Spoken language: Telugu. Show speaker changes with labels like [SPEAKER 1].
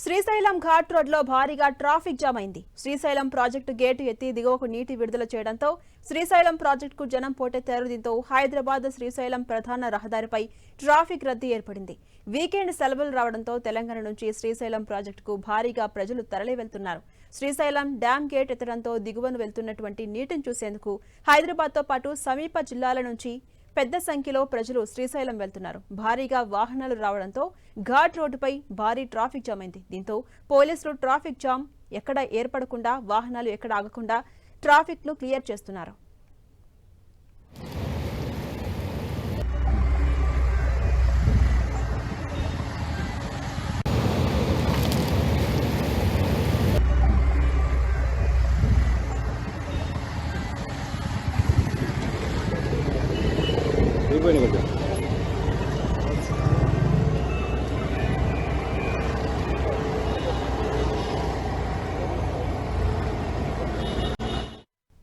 [SPEAKER 1] శ్రీశైలం ఘాట్ రోడ్లో భారీగా ట్రాఫిక్ జామ్ అయింది. శ్రీశైలం ప్రాజెక్టు గేటు ఎత్తి దిగువకు నీటి విడుదల చేయడంతో శ్రీశైలం ప్రాజెక్టుకు జనం పోటెత్తారు. దీంతో హైదరాబాద్ శ్రీశైలం ప్రధాన రహదారిపై ట్రాఫిక్ రద్దీ ఏర్పడింది. వీకెండ్ సెలవులు రావడంతో తెలంగాణ నుంచి శ్రీశైలం ప్రాజెక్టుకు భారీగా ప్రజలు తరలి వెళ్తున్నారు. శ్రీశైలం డ్యాం గేట్ ఎత్తడంతో దిగువను వెళ్తున్నటువంటి నీటిని చూసేందుకు హైదరాబాద్తో పాటు సమీప జిల్లాల నుంచి పెద్ద సంఖ్యలో ప్రజలు శ్రీశైలం వెళ్తున్నారు. భారీగా వాహనాలు రావడంతో ఘాట్ రోడ్డుపై భారీ ట్రాఫిక్ జామ్ అయింది. దీంతో పోలీసులు ట్రాఫిక్ జామ్ ఎక్కడ ఏర్పడకుండా, వాహనాలు ఎక్కడ ఆగకుండా ట్రాఫిక్ ను క్లియర్ చేస్తున్నారు.
[SPEAKER 2] Bueno,